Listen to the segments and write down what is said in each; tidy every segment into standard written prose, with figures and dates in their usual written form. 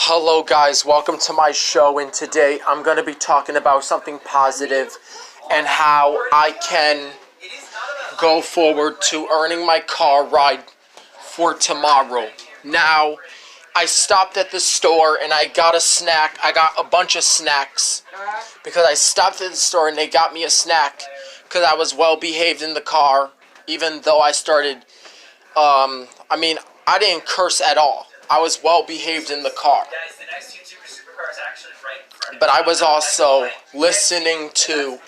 Hello guys, welcome to my show, and today I'm going to be talking about something positive and how I can go forward to earning my car ride for tomorrow. Now, I stopped at the store and I got a snack. I got a bunch of snacks because I stopped at the store and they got me a snack because I was well behaved in the car, even though I started, I didn't curse at all. I was well behaved in the car. But I was also listening to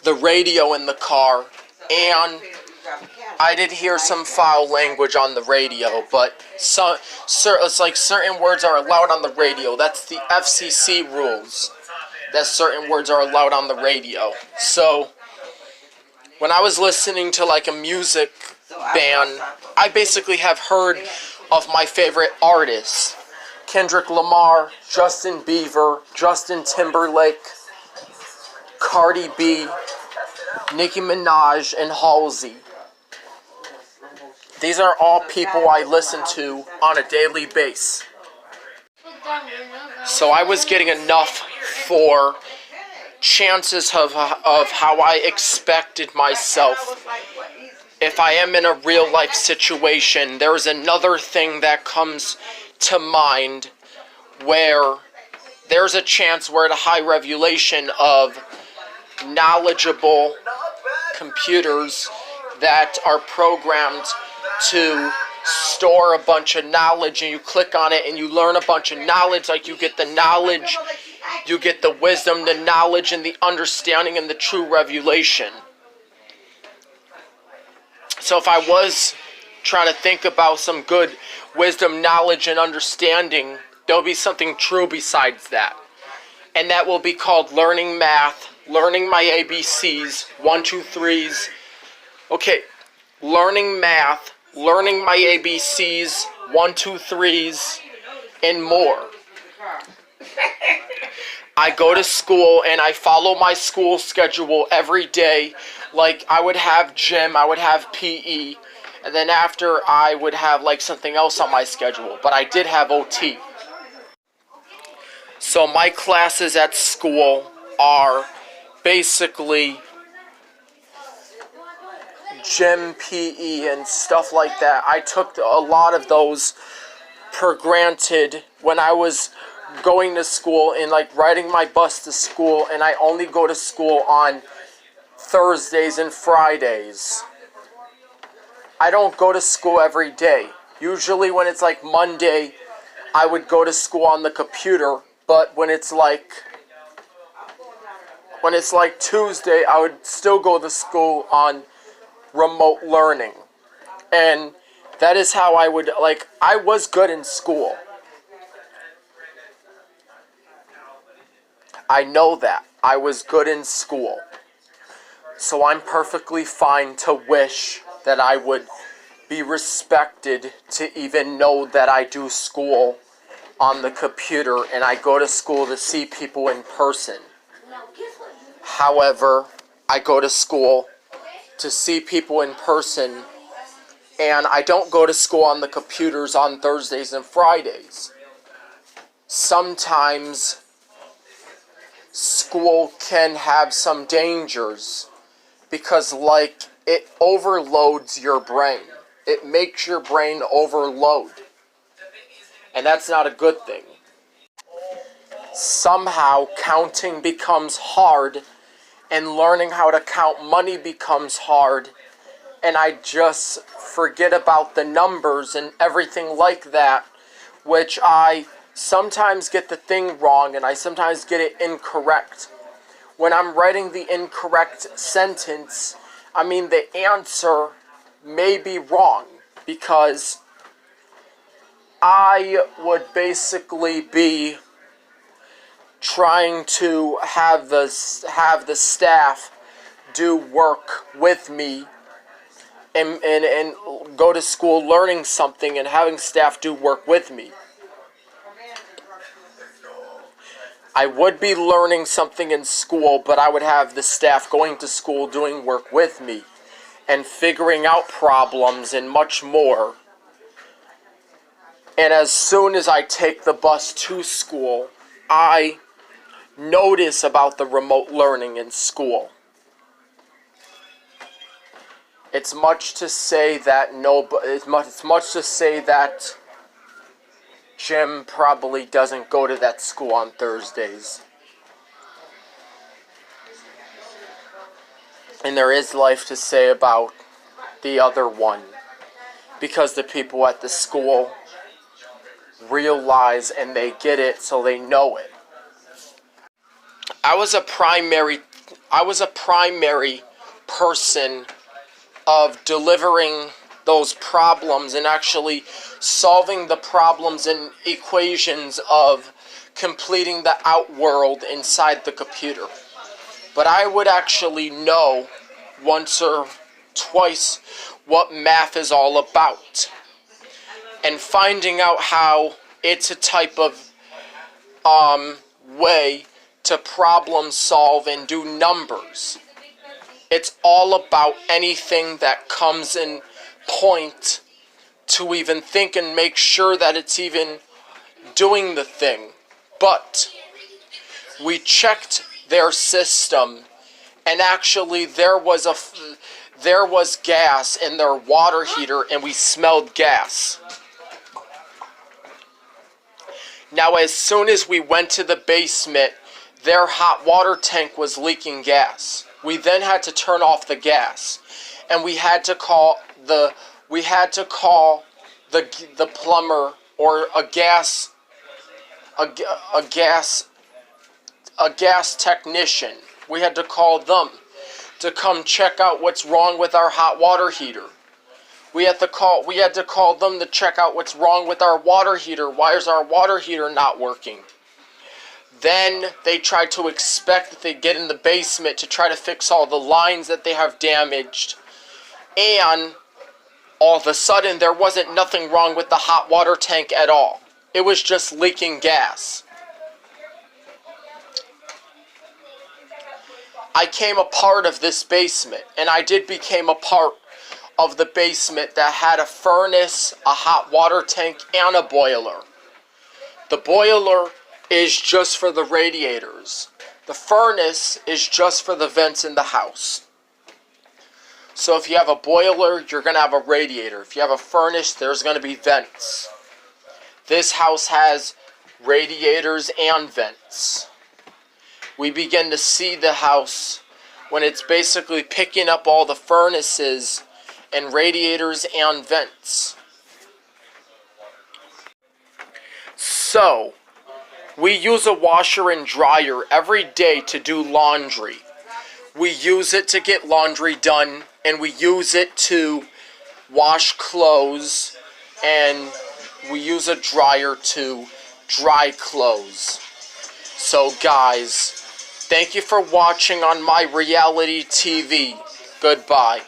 the radio in the car, and I did hear some foul language on the radio, but it's like certain words are allowed on the radio. That's the FCC rules, that certain words are allowed on the radio. So when I was listening to like a music band, I basically have heard of my favorite artists: Kendrick Lamar, Justin Bieber, Justin Timberlake, Cardi B, Nicki Minaj, and Halsey. These are all people I listen to on a daily basis. So I was getting enough for chances of how I expected myself. If I am in a real life situation, there's another thing that comes to mind where there's a chance we're at a high revelation of knowledgeable computers that are programmed to store a bunch of knowledge, and you click on it and you learn a bunch of knowledge. Like, you get the knowledge, you get the wisdom, the knowledge, and the understanding, and the true revelation. So if I was trying to think about some good wisdom, knowledge, and understanding, there'll be something true besides that. And that will be called learning math, learning my ABCs, 1, 2, 3s. Okay, learning math, learning my ABCs, 1, 2, 3s, and more. I go to school and I follow my school schedule every day. Like, I would have gym, I would have PE, and then after I would have like something else on my schedule. But I did have OT. So my classes at school are basically gym, PE, and stuff like that. I took a lot of those for granted when I was going to school and like riding my bus to school, and I only go to school on Thursdays and Fridays. I don't go to school every day. Usually when it's like Monday, I would go to school on the computer, but when it's like Tuesday, I would still go to school on remote learning. And that is how I was good in school. I know that. I was good in school. So I'm perfectly fine to wish that I would be respected to even know that I do school on the computer and I go to school to see people in person. However, I go to school to see people in person, and I don't go to school on the computers on Thursdays and Fridays. Sometimes school can have some dangers because, like, it overloads your brain. It makes your brain overload. And that's not a good thing. Somehow counting becomes hard, and learning how to count money becomes hard, and I just forget about the numbers and everything like that, which I sometimes get the thing wrong and I sometimes get it incorrect. When I'm writing the incorrect sentence, the answer may be wrong, because I would basically be trying to have the staff do work with me and go to school learning something and having staff do work with me. I would be learning something in school, but I would have the staff going to school doing work with me and figuring out problems and much more. And as soon as I take the bus to school, I notice about the remote learning in school. It's much to say that it's much to say that Jim probably doesn't go to that school on Thursdays. And there is life to say about the other one, because the people at the school realize and they get it, so they know it. I was a primary person of delivering those problems and actually solving the problems and equations of completing the outworld inside the computer. But I would actually know once or twice what math is all about. And finding out how it's a type of way to problem solve and do numbers. It's all about anything that comes in point to even think and make sure that it's even doing the thing. But we checked their system, and actually there was gas in their water heater, and we smelled gas. Now, as soon as we went to the basement, their hot water tank was leaking gas. We then had to turn off the gas, and we had to call the plumber or a gas technician. We had to call them to come check out what's wrong with our hot water heater. We had to call them to check out what's wrong with our water heater. Why is our water heater not working? Then they tried to expect that they get in the basement to try to fix all the lines that they have damaged. And all of a sudden, there wasn't nothing wrong with the hot water tank at all. It was just leaking gas. I came a part of this basement, and I did become a part of the basement that had a furnace, a hot water tank, and a boiler. The boiler is just for the radiators. The furnace is just for the vents in the house. So if you have a boiler, you're going to have a radiator. If you have a furnace, there's going to be vents. This house has radiators and vents. We begin to see the house when it's basically picking up all the furnaces and radiators and vents. So, we use a washer and dryer every day to do laundry. We use it to get laundry done, and we use it to wash clothes, and we use a dryer to dry clothes. So guys, thank you for watching on my reality TV. Goodbye.